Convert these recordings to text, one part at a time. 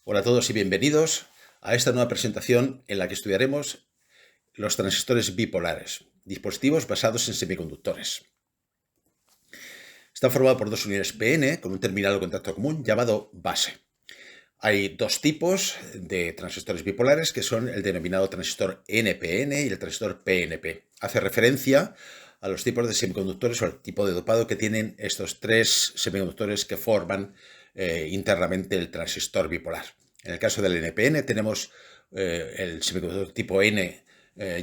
Hola a todos y bienvenidos a esta nueva presentación en la que estudiaremos los transistores bipolares, dispositivos basados en semiconductores. Están formados por dos uniones PN con un terminal o contacto común llamado base. Hay dos tipos de transistores bipolares que son el denominado transistor NPN y el transistor PNP. Hace referencia a los tipos de semiconductores o al tipo de dopado que tienen estos tres semiconductores que forman internamente el transistor bipolar. En el caso del NPN tenemos el semiconductor tipo N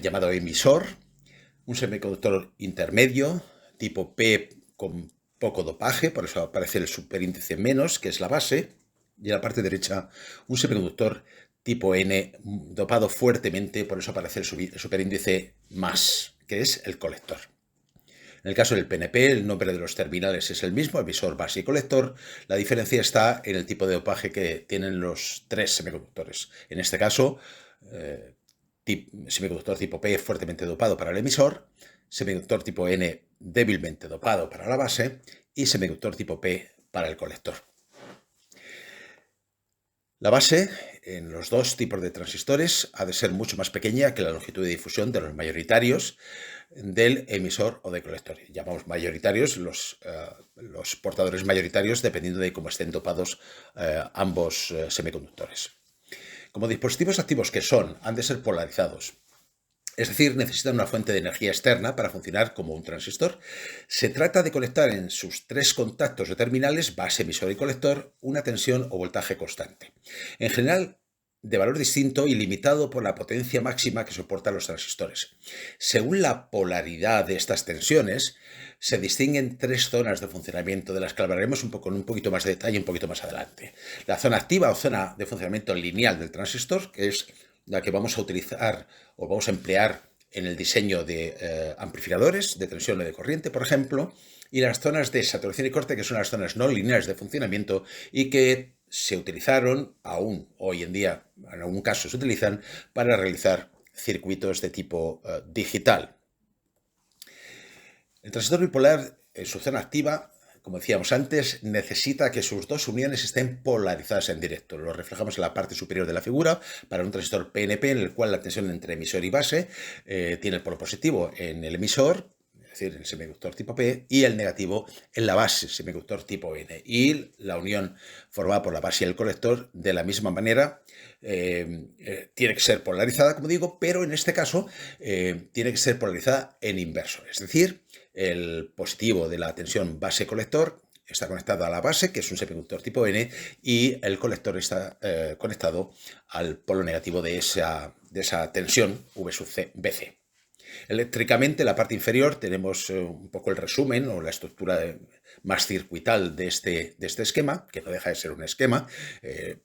llamado emisor, un semiconductor intermedio tipo P con poco dopaje, por eso aparece el superíndice menos, que es la base, y en la parte derecha un semiconductor tipo N dopado fuertemente, por eso aparece el superíndice más, que es el colector. En el caso del PNP, el nombre de los terminales es el mismo, emisor, base y colector. La diferencia está en el tipo de dopaje que tienen los tres semiconductores. En este caso, semiconductor tipo P fuertemente dopado para el emisor, semiconductor tipo N débilmente dopado para la base y semiconductor tipo P para el colector. La base en los dos tipos de transistores ha de ser mucho más pequeña que la longitud de difusión de los mayoritarios del emisor o de colector. Llamamos mayoritarios los portadores mayoritarios dependiendo de cómo estén dopados ambos semiconductores. Como dispositivos activos que son, han de ser polarizados. Es decir, necesitan una fuente de energía externa para funcionar como un transistor. Se trata de conectar en sus tres contactos o terminales, base, emisor y colector, una tensión o voltaje constante. En general, de valor distinto y limitado por la potencia máxima que soportan los transistores. Según la polaridad de estas tensiones, se distinguen tres zonas de funcionamiento, de las que hablaremos con un poquito más de detalle un poquito más adelante. La zona activa o zona de funcionamiento lineal del transistor, que es la que vamos a utilizar o vamos a emplear en el diseño de amplificadores de tensión o de corriente, por ejemplo, y las zonas de saturación y corte, que son las zonas no lineales de funcionamiento y que se utilizaron, aún hoy en día, en algún caso se utilizan, para realizar circuitos de tipo digital. El transistor bipolar, en su zona activa, como decíamos antes, necesita que sus dos uniones estén polarizadas en directo. Lo reflejamos en la parte superior de la figura para un transistor PNP en el cual la tensión entre emisor y base tiene el polo positivo en el emisor, es decir, el semiconductor tipo P, y el negativo en la base, semiconductor tipo N. Y la unión formada por la base y el colector, de la misma manera, tiene que ser polarizada, como digo, pero en este caso tiene que ser polarizada en inverso. Es decir, el positivo de la tensión base-colector está conectado a la base, que es un semiconductor tipo N, y el colector está conectado al polo negativo de esa tensión V sub C, BC. Eléctricamente, en la parte inferior tenemos un poco el resumen o la estructura más circuital de este esquema, que no deja de ser un esquema,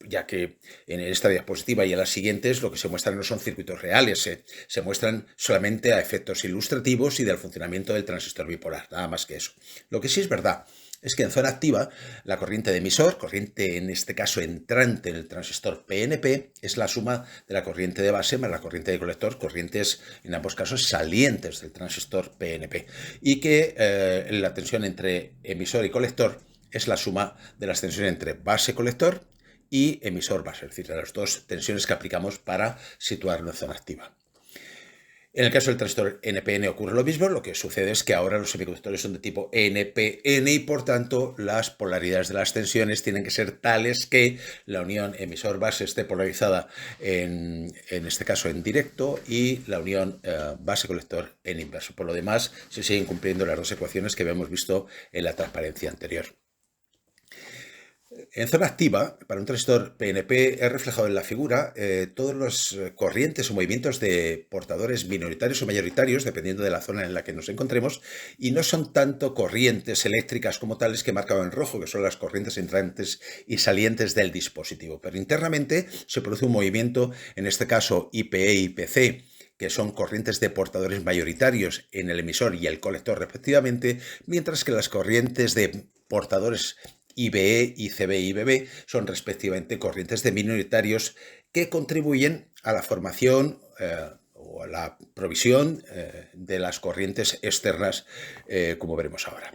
ya que en esta diapositiva y en las siguientes lo que se muestran no son circuitos reales, se muestran solamente a efectos ilustrativos y del funcionamiento del transistor bipolar, nada más que eso. Lo que sí es verdad es que en zona activa la corriente de emisor, corriente en este caso entrante en el transistor PNP, es la suma de la corriente de base más la corriente de colector, corrientes en ambos casos salientes del transistor PNP, y que la tensión entre emisor y colector es la suma de las tensiones entre base-colector y emisor-base, es decir, las dos tensiones que aplicamos para situarlo en zona activa. En el caso del transistor NPN ocurre lo mismo, lo que sucede es que ahora los semiconductores son de tipo NPN y por tanto las polaridades de las tensiones tienen que ser tales que la unión emisor-base esté polarizada en este caso en directo y la unión base-colector en inverso. Por lo demás se siguen cumpliendo las dos ecuaciones que habíamos visto en la transparencia anterior. En zona activa, para un transistor PNP, he reflejado en la figura todas las corrientes o movimientos de portadores minoritarios o mayoritarios, dependiendo de la zona en la que nos encontremos, y no son tanto corrientes eléctricas como tales que he marcado en rojo, que son las corrientes entrantes y salientes del dispositivo, pero internamente se produce un movimiento, en este caso IPE y IPC, que son corrientes de portadores mayoritarios en el emisor y el colector respectivamente, mientras que las corrientes de portadores IBE, ICB y IBB son respectivamente corrientes de minoritarios que contribuyen a la formación o a la provisión de las corrientes externas, como veremos ahora.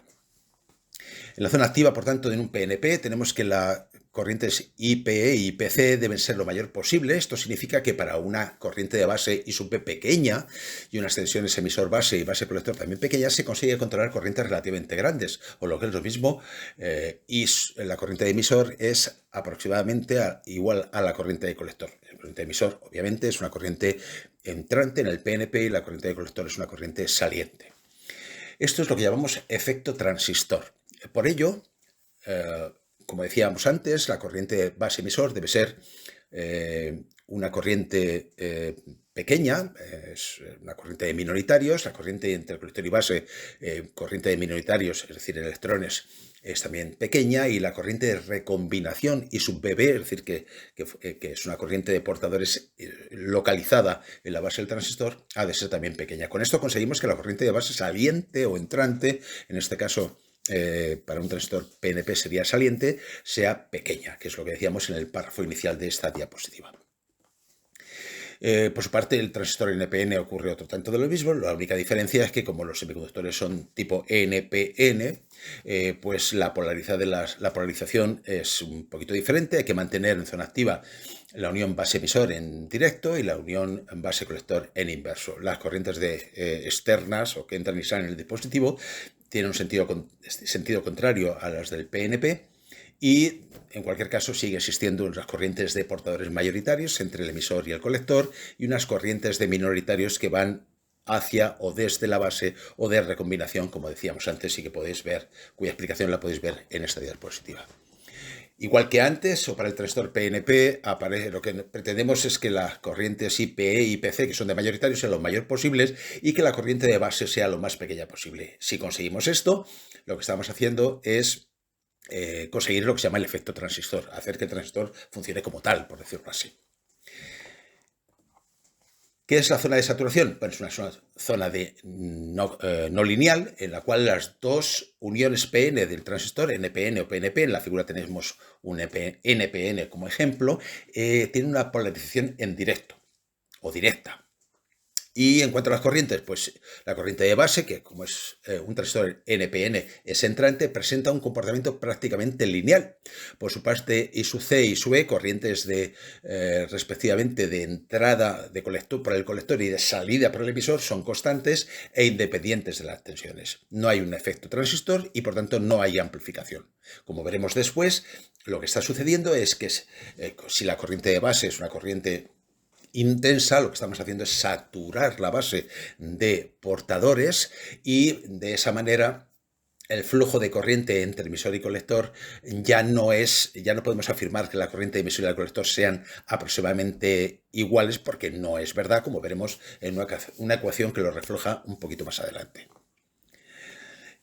En la zona activa, por tanto, en un PNP tenemos que la corrientes IPE y IPC deben ser lo mayor posible. Esto significa que para una corriente de base I sub P pequeña y unas tensiones emisor base y base colector también pequeñas, se consigue controlar corrientes relativamente grandes, o lo que es lo mismo, la corriente de emisor es aproximadamente igual a la corriente de colector. La corriente de emisor, obviamente, es una corriente entrante en el PNP y la corriente de colector es una corriente saliente. Esto es lo que llamamos efecto transistor. Por ello, como decíamos antes, la corriente base emisor debe ser una corriente pequeña, es una corriente de minoritarios. La corriente entre colector y base, corriente de minoritarios, es decir, electrones, es también pequeña, y la corriente de recombinación I sub BB, es decir, que es una corriente de portadores localizada en la base del transistor, ha de ser también pequeña. Con esto conseguimos que la corriente de base saliente o entrante, en este caso para un transistor PNP sería saliente, sea pequeña, que es lo que decíamos en el párrafo inicial de esta diapositiva. Por su parte, el transistor NPN ocurre otro tanto de lo mismo. La única diferencia es que, como los semiconductores son tipo NPN, pues la polarización es un poquito diferente. Hay que mantener en zona activa la unión base-emisor en directo y la unión base-colector en inverso. Las corrientes externas o que entran y salen en el dispositivo tienen un sentido contrario a las del PNP, y en cualquier caso sigue existiendo unas corrientes de portadores mayoritarios entre el emisor y el colector y unas corrientes de minoritarios que van hacia o desde la base o de recombinación, como decíamos antes, y que podéis ver, cuya explicación la podéis ver en esta diapositiva. Igual que antes, o para el transistor PNP, lo que pretendemos es que las corrientes IPE y IPC, que son de mayoritarios, sean lo mayor posibles y que la corriente de base sea lo más pequeña posible. Si conseguimos esto, lo que estamos haciendo es conseguir lo que se llama el efecto transistor, hacer que el transistor funcione como tal, por decirlo así. ¿Qué es la zona de saturación? Bueno, es una zona no lineal en la cual las dos uniones PN del transistor, NPN o PNP, en la figura tenemos un NPN como ejemplo, tienen una polarización en directo o directa. Y en cuanto a las corrientes, pues la corriente de base, que como es un transistor NPN es entrante, presenta un comportamiento prácticamente lineal. Por su parte, I sub C y I sub E, corrientes respectivamente de entrada por el colector y de salida por el emisor, son constantes e independientes de las tensiones. No hay un efecto transistor y por tanto no hay amplificación. Como veremos después, lo que está sucediendo es que si la corriente de base es una corriente intensa, lo que estamos haciendo es saturar la base de portadores y de esa manera el flujo de corriente entre emisor y colector ya no podemos afirmar que la corriente de emisor y el colector sean aproximadamente iguales, porque no es verdad, como veremos en una ecuación que lo refleja un poquito más adelante.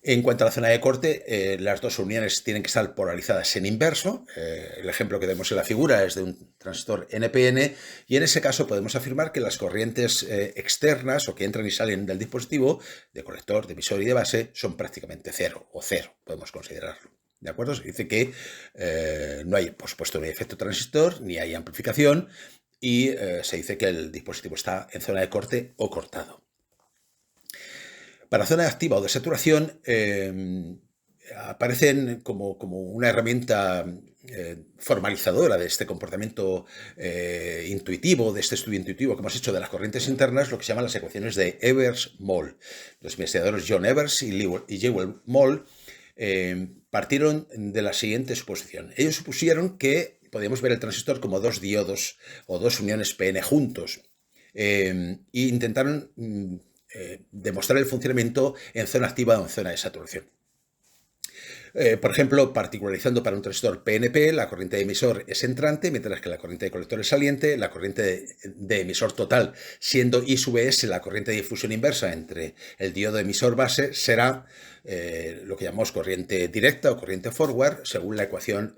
En cuanto a la zona de corte, las dos uniones tienen que estar polarizadas en inverso. El ejemplo que vemos en la figura es de un transistor NPN, y en ese caso podemos afirmar que las corrientes externas o que entran y salen del dispositivo, de colector, de emisor y de base, son prácticamente cero, podemos considerarlo. ¿De acuerdo? Se dice que no hay, por supuesto, ni efecto transistor, ni hay amplificación, y se dice que el dispositivo está en zona de corte o cortado. Para zona activa o de saturación aparecen como una herramienta formalizadora de este comportamiento intuitivo, de este estudio intuitivo que hemos hecho de las corrientes internas, lo que se llaman las ecuaciones de Ebers-Moll. Los investigadores John Ebers y Jewel Moll partieron de la siguiente suposición. Ellos supusieron que podíamos ver el transistor como dos diodos o dos uniones PN juntos, e intentaron demostrar el funcionamiento en zona activa o en zona de saturación. Por ejemplo, particularizando para un transistor PNP, la corriente de emisor es entrante, mientras que la corriente de colector es saliente. La corriente de emisor total, siendo I sub S la corriente de difusión inversa entre el diodo emisor base, será lo que llamamos corriente directa o corriente forward, según la ecuación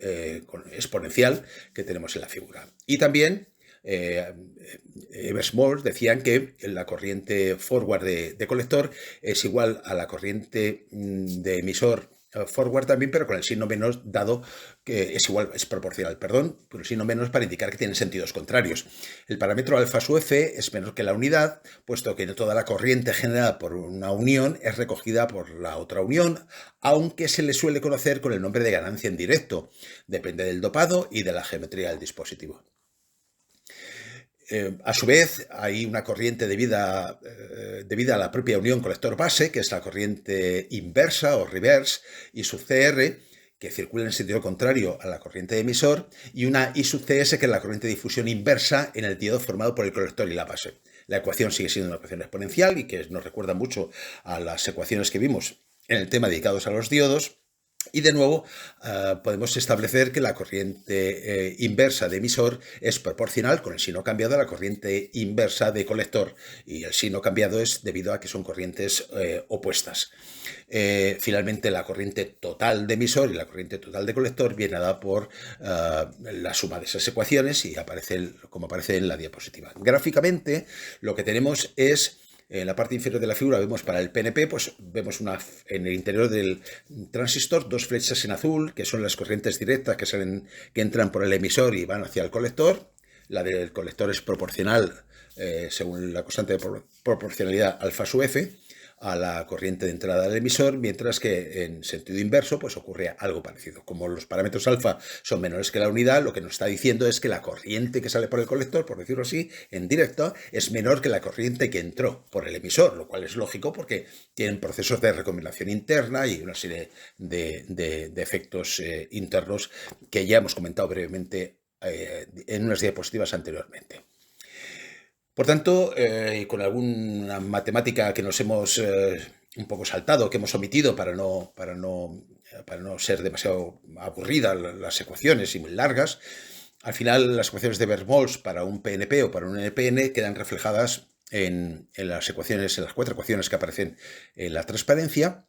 exponencial que tenemos en la figura. Y también Ebers-Moll decían que la corriente forward de colector es igual a la corriente de emisor forward también, pero con el signo menos, dado que es igual, es proporcional, perdón, pero el signo menos para indicar que tienen sentidos contrarios. El parámetro alfa su F es menor que la unidad, puesto que no toda la corriente generada por una unión es recogida por la otra unión, aunque se le suele conocer con el nombre de ganancia en directo. Depende del dopado y de la geometría del dispositivo. A su vez, hay una corriente debida a la propia unión colector-base, que es la corriente inversa o reverse, y su CR, que circula en sentido contrario a la corriente de emisor, y una I sub CS, que es la corriente de difusión inversa en el diodo formado por el colector y la base. La ecuación sigue siendo una ecuación exponencial y que nos recuerda mucho a las ecuaciones que vimos en el tema dedicados a los diodos. Y de nuevo, podemos establecer que la corriente inversa de emisor es proporcional con el signo cambiado a la corriente inversa de colector, y el signo cambiado es debido a que son corrientes opuestas. Finalmente, la corriente total de emisor y la corriente total de colector viene dada por la suma de esas ecuaciones y aparece como aparece en la diapositiva. Gráficamente, lo que tenemos es... En la parte inferior de la figura vemos para el PNP, pues vemos en el interior del transistor dos flechas en azul, que son las corrientes directas que entran por el emisor y van hacia el colector. La del colector es proporcional, según la constante de proporcionalidad alfa sub F, a la corriente de entrada del emisor, mientras que en sentido inverso pues ocurre algo parecido. Como los parámetros alfa son menores que la unidad, lo que nos está diciendo es que la corriente que sale por el colector, por decirlo así, en directo, es menor que la corriente que entró por el emisor, lo cual es lógico porque tienen procesos de recombinación interna y una serie de efectos internos que ya hemos comentado brevemente en unas diapositivas anteriormente. Por tanto, con alguna matemática que nos hemos un poco saltado, que hemos omitido para no ser demasiado aburridas las ecuaciones y muy largas, al final las ecuaciones de Weber-Molls para un PNP o para un NPN quedan reflejadas en las cuatro ecuaciones que aparecen en la transparencia.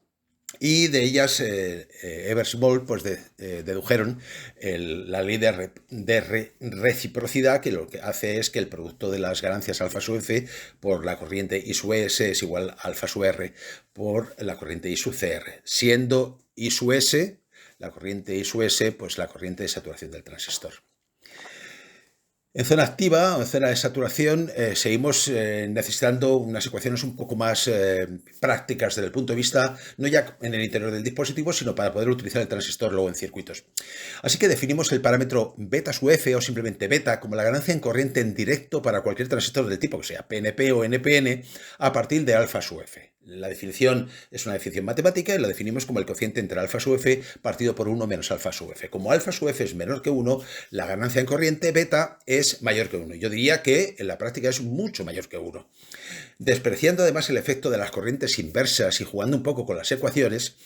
Y de ellas Weber-Molls pues dedujeron la ley de reciprocidad, que lo que hace es que el producto de las ganancias alfa sub F por la corriente I sub S es igual a alfa sub R por la corriente I sub CR, siendo I sub S, la corriente I sub S, pues la corriente de saturación del transistor. En zona activa o en zona de saturación seguimos necesitando unas ecuaciones un poco más prácticas desde el punto de vista, no ya en el interior del dispositivo, sino para poder utilizar el transistor luego en circuitos. Así que definimos el parámetro beta sub F o simplemente beta como la ganancia en corriente en directo para cualquier transistor del tipo que sea PNP o NPN a partir de alfa sub F. La definición es una definición matemática y la definimos como el cociente entre alfa sub F partido por 1 menos alfa sub F. Como alfa sub F es menor que 1, la ganancia en corriente beta es mayor que 1. Yo diría que en la práctica es mucho mayor que 1. Despreciando además el efecto de las corrientes inversas y jugando un poco con las ecuaciones,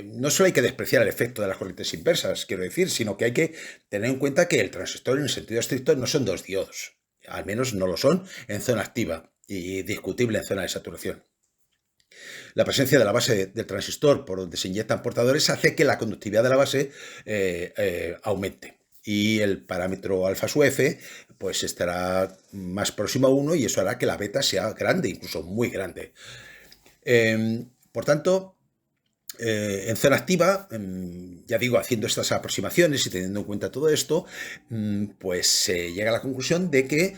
no solo hay que despreciar el efecto de las corrientes inversas, quiero decir, sino que hay que tener en cuenta que el transistor en el sentido estricto no son dos diodos. Al menos no lo son en zona activa y discutible en zona de saturación. La presencia de la base del transistor por donde se inyectan portadores hace que la conductividad de la base aumente. Y el parámetro alfa sub F pues estará más próximo a 1 y eso hará que la beta sea grande, incluso muy grande. Por tanto, en zona activa, ya digo, haciendo estas aproximaciones y teniendo en cuenta todo esto, pues se llega a la conclusión de que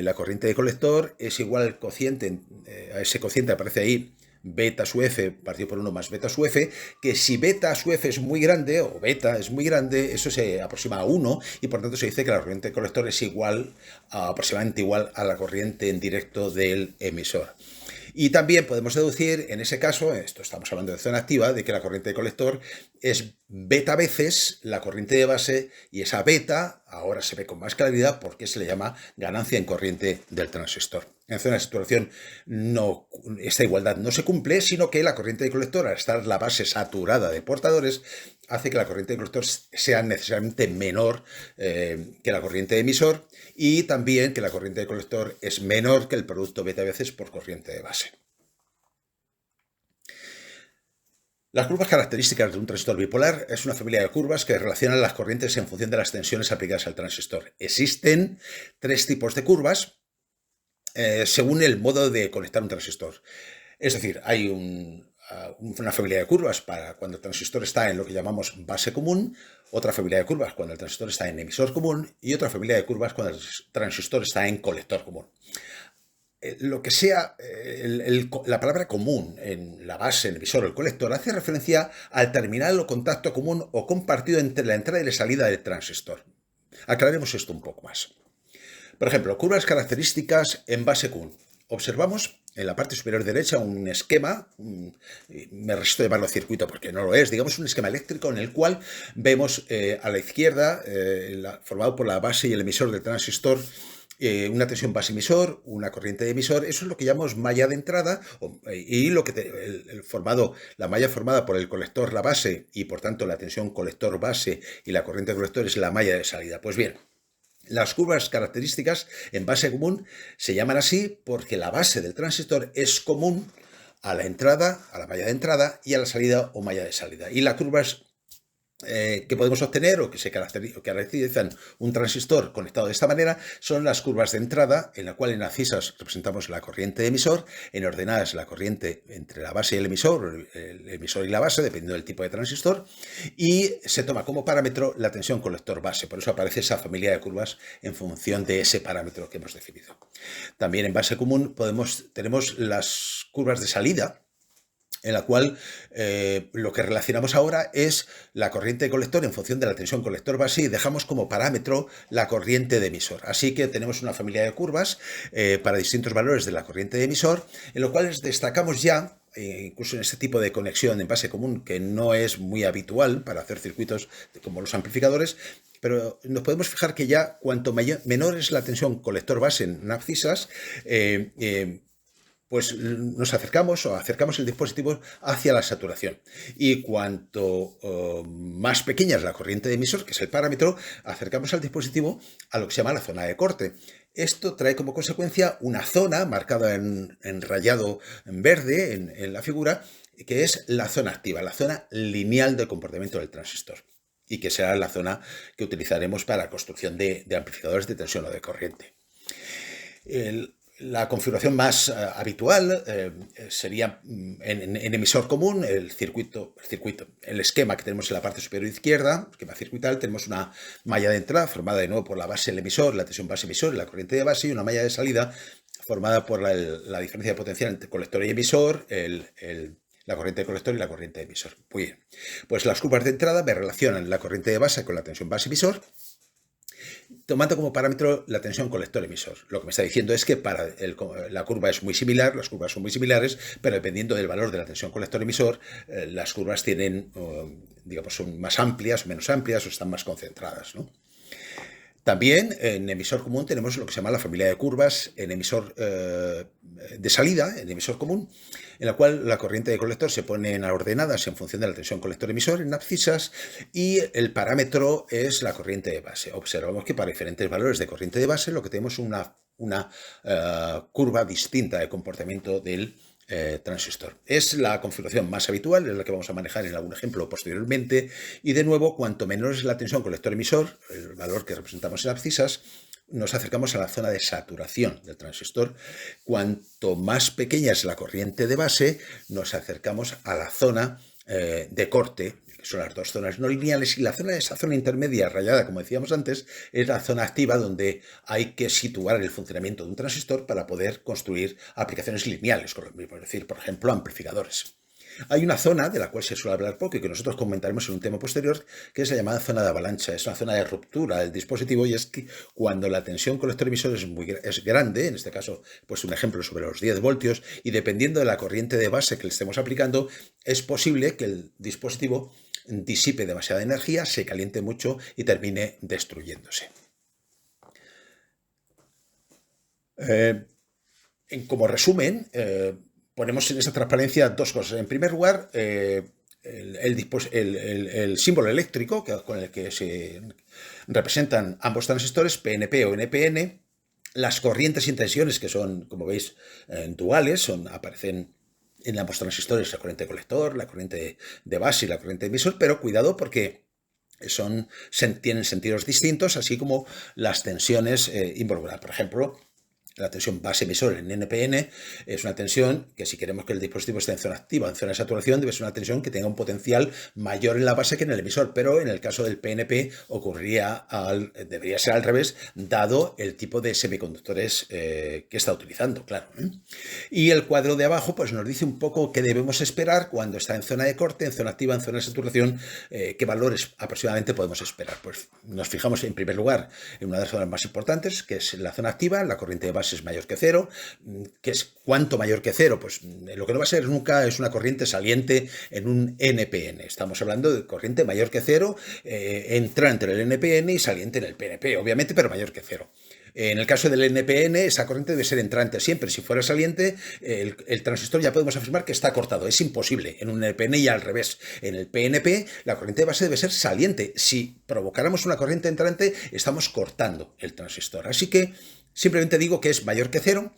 la corriente de colector es igual al cociente, a ese cociente aparece ahí, beta sub F partido por 1 más beta sub F, que si beta sub F es muy grande, o beta es muy grande, eso se aproxima a 1 y por tanto se dice que la corriente de colector es aproximadamente igual a la corriente en directo del emisor. Y también podemos deducir, en ese caso, esto estamos hablando de zona activa, de que la corriente de colector es beta veces la corriente de base y esa beta ahora se ve con más claridad porque se le llama ganancia en corriente del transistor. En zona de saturación esta igualdad no se cumple, sino que la corriente de colector, al estar la base saturada de portadores, hace que la corriente de colector sea necesariamente menor que la corriente de emisor y también que la corriente de colector es menor que el producto beta veces por corriente de base. Las curvas características de un transistor bipolar es una familia de curvas que relacionan las corrientes en función de las tensiones aplicadas al transistor. Existen 3 tipos de curvas según el modo de conectar un transistor. Es decir, hay una familia de curvas para cuando el transistor está en lo que llamamos base común, otra familia de curvas cuando el transistor está en emisor común y otra familia de curvas cuando el transistor está en colector común. Lo que sea, la palabra común en la base, en el emisor o el colector hace referencia al terminal o contacto común o compartido entre la entrada y la salida del transistor. Aclaremos esto un poco más. Por ejemplo, curvas características en base común. Observamos en la parte superior derecha un esquema, me resisto a llamarlo circuito porque no lo es, digamos un esquema eléctrico en el cual vemos a la izquierda, formado por la base y el emisor del transistor, una tensión base emisor, una corriente de emisor, eso es lo que llamamos malla de entrada y la malla formada por el colector, la base y por tanto la tensión colector base y la corriente colector es la malla de salida. Pues bien, las curvas características en base común se llaman así porque la base del transistor es común a la entrada, a la malla de entrada y a la salida o malla de salida. Y las curvas que podemos obtener o que caracterizan un transistor conectado de esta manera son las curvas de entrada, en la cual en abscisas representamos la corriente de emisor, en ordenadas la corriente entre la base y el emisor y la base, dependiendo del tipo de transistor, y se toma como parámetro la tensión colector base. Por eso aparece esa familia de curvas en función de ese parámetro que hemos definido. También en base común tenemos las curvas de salida, en la cual lo que relacionamos ahora es la corriente de colector en función de la tensión colector base y dejamos como parámetro la corriente de emisor. Así que tenemos una familia de curvas para distintos valores de la corriente de emisor, en lo cual destacamos ya, incluso en este tipo de conexión en base común, que no es muy habitual para hacer circuitos como los amplificadores, pero nos podemos fijar que ya cuanto menor es la tensión colector base en abscisas, pues nos acercamos el dispositivo hacia la saturación. Y cuanto más pequeña es la corriente de emisor, que es el parámetro, acercamos al dispositivo a lo que se llama la zona de corte. Esto trae como consecuencia una zona marcada en rayado en verde en la figura, que es la zona activa, la zona lineal de comportamiento del transistor, y que será la zona que utilizaremos para la construcción de amplificadores de tensión o de corriente. La configuración más habitual sería en emisor común, el esquema que tenemos en la parte superior izquierda, esquema circuital, tenemos una malla de entrada formada de nuevo por la base del emisor, la tensión base emisor y la corriente de base, y una malla de salida formada por la diferencia de potencial entre colector y emisor, la corriente de colector y la corriente de emisor. Muy bien, pues las curvas de entrada me relacionan la corriente de base con la tensión base emisor, tomando como parámetro la tensión colector-emisor. Lo que me está diciendo es que la curva es muy similar, las curvas son muy similares, pero dependiendo del valor de la tensión colector-emisor, las curvas son más amplias, menos amplias o están más concentradas, ¿no? También en emisor común tenemos lo que se llama la familia de curvas en emisor de salida, en emisor común, en la cual la corriente de colector se pone en ordenadas en función de la tensión colector-emisor en abscisas y el parámetro es la corriente de base. Observamos que para diferentes valores de corriente de base lo que tenemos es una curva distinta de comportamiento del transistor. Es la configuración más habitual, es la que vamos a manejar en algún ejemplo posteriormente, y de nuevo, cuanto menor es la tensión colector-emisor, el valor que representamos en abscisas, nos acercamos a la zona de saturación del transistor. Cuanto más pequeña es la corriente de base, nos acercamos a la zona de corte, que son las dos zonas no lineales, y esa zona intermedia rayada, como decíamos antes, es la zona activa donde hay que situar el funcionamiento de un transistor para poder construir aplicaciones lineales, es decir, por ejemplo, amplificadores. Hay una zona de la cual se suele hablar poco y que nosotros comentaremos en un tema posterior, que es la llamada zona de avalancha. Es una zona de ruptura del dispositivo, y es que cuando la tensión colector-emisor es grande, en este caso, pues un ejemplo sobre los 10 voltios, y dependiendo de la corriente de base que le estemos aplicando, es posible que el dispositivo disipe demasiada energía, se caliente mucho y termine destruyéndose. Como resumen, ponemos en esta transparencia dos cosas. En primer lugar, el símbolo eléctrico con el que se representan ambos transistores, PNP o NPN, las corrientes y tensiones que son, como veis, duales, aparecen en ambos transistores, la corriente colector, la corriente de base y la corriente emisor, pero cuidado porque tienen sentidos distintos, así como las tensiones involucradas. Por ejemplo, La tensión base emisor en NPN es una tensión que, si queremos que el dispositivo esté en zona activa, en zona de saturación, debe ser una tensión que tenga un potencial mayor en la base que en el emisor, pero en el caso del PNP debería ser al revés, dado el tipo de semiconductores que está utilizando, claro. Y el cuadro de abajo pues nos dice un poco qué debemos esperar cuando está en zona de corte, en zona activa, en zona de saturación, qué valores aproximadamente podemos esperar. Pues nos fijamos en primer lugar en una de las zonas más importantes, que es la zona activa. La corriente de base es mayor que cero. ¿Qué es cuánto mayor que cero? Pues lo que no va a ser nunca es una corriente saliente en un NPN. Estamos hablando de corriente mayor que cero, entrante en el NPN y saliente en el PNP, obviamente, pero mayor que cero. En el caso del NPN, esa corriente debe ser entrante siempre. Si fuera saliente, el transistor ya podemos afirmar que está cortado. Es imposible en un NPN y al revés. En el PNP, la corriente de base debe ser saliente. Si provocáramos una corriente entrante, estamos cortando el transistor. Así que simplemente digo que es mayor que cero,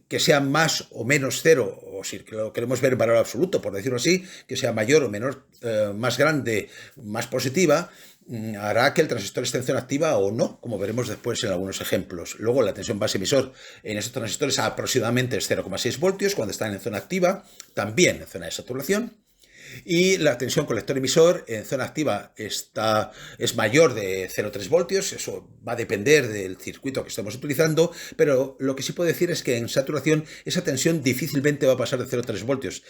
que sea más o menos cero, o si lo queremos ver en valor absoluto, por decirlo así, que sea mayor o menor, más grande, más positiva, hará que el transistor esté en zona activa o no, como veremos después en algunos ejemplos. Luego, la tensión base emisor en estos transistores aproximadamente es 0,6 voltios cuando están en zona activa, también en zona de saturación. Y la tensión colector emisor en zona activa es mayor de 0,3 voltios, eso va a depender del circuito que estemos utilizando, pero lo que sí puedo decir es que en saturación esa tensión difícilmente va a pasar de 0,3 voltios.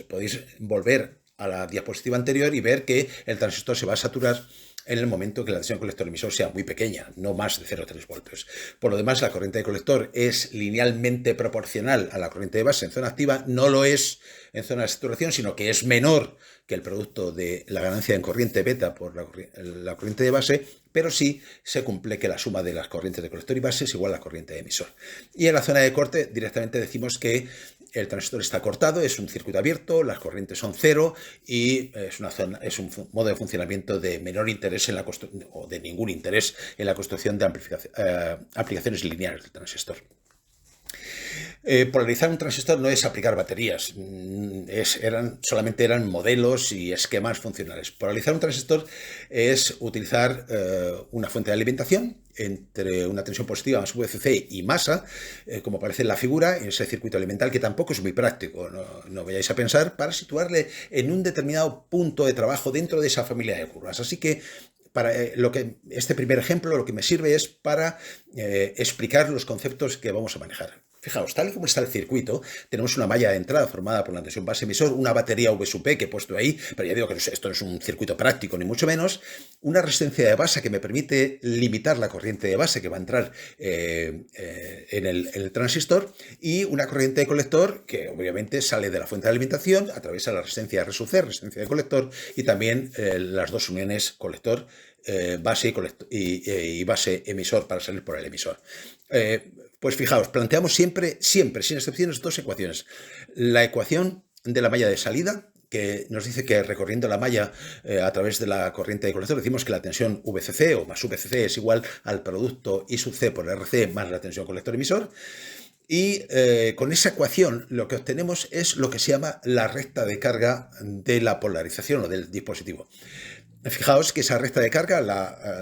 Podéis volver a la diapositiva anterior y ver que el transistor se va a saturar en el momento que la tensión colector emisor sea muy pequeña, no más de 0,3 voltios. Por lo demás, la corriente de colector es linealmente proporcional a la corriente de base en zona activa, no lo es en zona de saturación, sino que es menor que el producto de la ganancia en corriente beta por la corriente de base, pero sí se cumple que la suma de las corrientes de colector y base es igual a la corriente de emisor. Y en la zona de corte directamente decimos que el transistor está cortado, es un circuito abierto, las corrientes son cero y es un modo de funcionamiento de menor interés en la construcción, o de ningún interés en la construcción de aplicaciones lineales del transistor. Polarizar un transistor no es aplicar baterías, solamente eran modelos y esquemas funcionales. Polarizar un transistor es utilizar una fuente de alimentación entre una tensión positiva más VCC y masa, como aparece en la figura, en ese circuito elemental, que tampoco es muy práctico, no vayáis a pensar, para situarle en un determinado punto de trabajo dentro de esa familia de curvas. Así que este primer ejemplo lo que me sirve es para explicar los conceptos que vamos a manejar. Fijaos, tal y como está el circuito, tenemos una malla de entrada formada por la tensión base emisor, una batería V sub P que he puesto ahí, pero ya digo que esto no es un circuito práctico, ni mucho menos, una resistencia de base que me permite limitar la corriente de base que va a entrar en el transistor, y una corriente de colector que obviamente sale de la fuente de alimentación, atraviesa la resistencia R sub C, resistencia de colector, y también las dos uniones colector, base y base emisor para salir por el emisor. Pues fijaos, planteamos siempre, sin excepciones, dos ecuaciones. La ecuación de la malla de salida, que nos dice que recorriendo la malla a través de la corriente de colector, decimos que la tensión VCC o más VCC es igual al producto I sub C por RC más la tensión colector emisor. Y con esa ecuación lo que obtenemos es lo que se llama la recta de carga de la polarización o del dispositivo. Fijaos que esa recta de carga,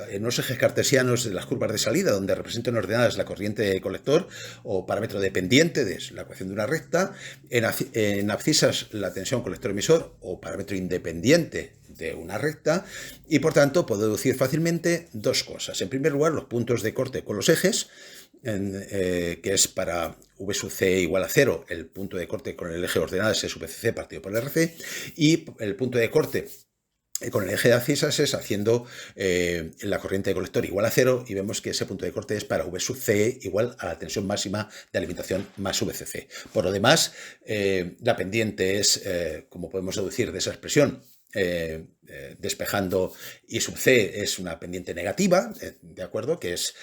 en los ejes cartesianos de las curvas de salida, donde representan ordenadas la corriente de colector o parámetro dependiente de la ecuación de una recta, en abscisas la tensión colector-emisor o parámetro independiente de una recta, y por tanto puedo deducir fácilmente dos cosas. En primer lugar, los puntos de corte con los ejes, que es para V sub C igual a 0, el punto de corte con el eje ordenadas es VCC partido por RC, y el punto de corte con el eje de abscisas es haciendo la corriente de colector igual a 0, y vemos que ese punto de corte es para V sub C igual a la tensión máxima de alimentación más VCC. Por lo demás, la pendiente es, como podemos deducir de esa expresión, despejando I sub C, es una pendiente negativa, ¿de acuerdo? Que es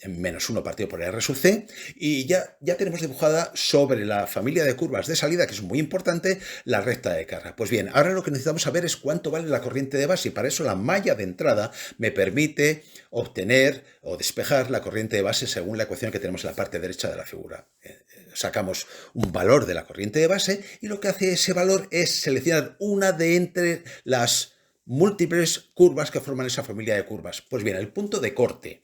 menos 1 partido por R sub C, y ya tenemos dibujada sobre la familia de curvas de salida, que es muy importante, la recta de carga. Pues bien, ahora lo que necesitamos saber es cuánto vale la corriente de base, y para eso la malla de entrada me permite obtener o despejar la corriente de base según la ecuación que tenemos en la parte derecha de la figura. Sacamos un valor de la corriente de base, y lo que hace ese valor es seleccionar una de entre las múltiples curvas que forman esa familia de curvas. Pues bien, el punto de corte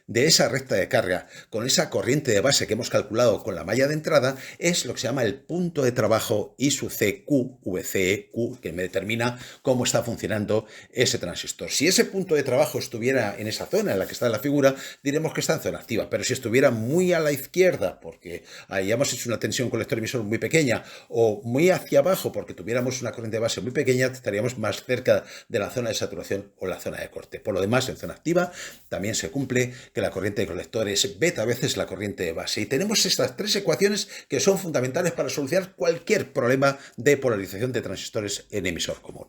de esa recta de carga con esa corriente de base que hemos calculado con la malla de entrada es lo que se llama el punto de trabajo y su CQ, VCEQ, que me determina cómo está funcionando ese transistor. Si ese punto de trabajo estuviera en esa zona en la que está la figura, diremos que está en zona activa, pero si estuviera muy a la izquierda, porque hayamos hecho una tensión colector-emisor muy pequeña, o muy hacia abajo, porque tuviéramos una corriente de base muy pequeña, estaríamos más cerca de la zona de saturación o la zona de corte. Por lo demás, en zona activa también se cumple que la corriente de colector es beta veces la corriente de base. Y tenemos estas tres ecuaciones que son fundamentales para solucionar cualquier problema de polarización de transistores en emisor común.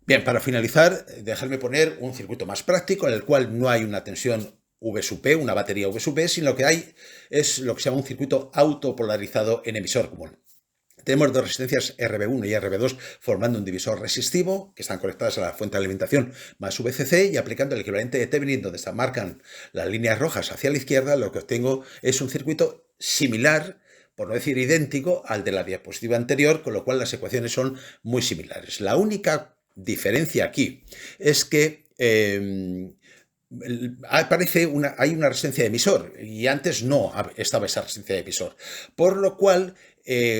Bien, para finalizar, dejarme poner un circuito más práctico en el cual no hay una tensión V sub P, una batería V sub P, sino que hay es lo que se llama un circuito autopolarizado en emisor común. Tenemos dos resistencias RB1 y RB2 formando un divisor resistivo que están conectadas a la fuente de alimentación más VCC, y aplicando el equivalente de Thevenin donde se marcan las líneas rojas hacia la izquierda, lo que obtengo es un circuito similar, por no decir idéntico, al de la diapositiva anterior, con lo cual las ecuaciones son muy similares. La única diferencia aquí es que hay una resistencia de emisor y antes no estaba esa resistencia de emisor, por lo cual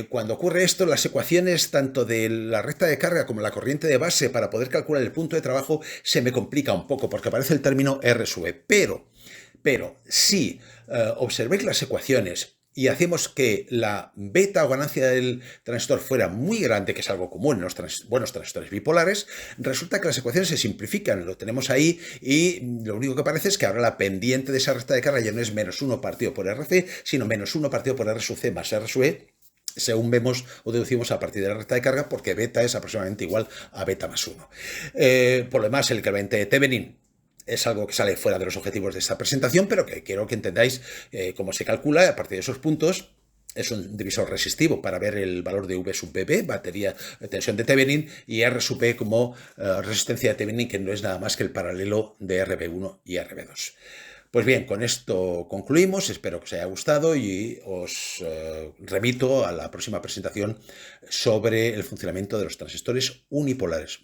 cuando ocurre esto, las ecuaciones tanto de la recta de carga como la corriente de base para poder calcular el punto de trabajo se me complica un poco porque aparece el término R sub E, pero si observéis las ecuaciones y hacemos que la beta o ganancia del transistor fuera muy grande, que es algo común en los buenos transistores bipolares, resulta que las ecuaciones se simplifican, lo tenemos ahí, y lo único que aparece es que ahora la pendiente de esa recta de carga ya no es -1 partido por RC, sino -1 partido por R sub C más R sub E, según vemos o deducimos a partir de la recta de carga, porque beta es aproximadamente igual a beta más 1. Por lo demás, el equivalente de Thevenin es algo que sale fuera de los objetivos de esta presentación, pero que quiero que entendáis cómo se calcula a partir de esos puntos. Es un divisor resistivo para ver el valor de V sub P, batería de tensión de Thevenin, y R sub P como resistencia de Thevenin, que no es nada más que el paralelo de RB1 y RB2. Pues bien, con esto concluimos, espero que os haya gustado y os remito a la próxima presentación sobre el funcionamiento de los transistores unipolares.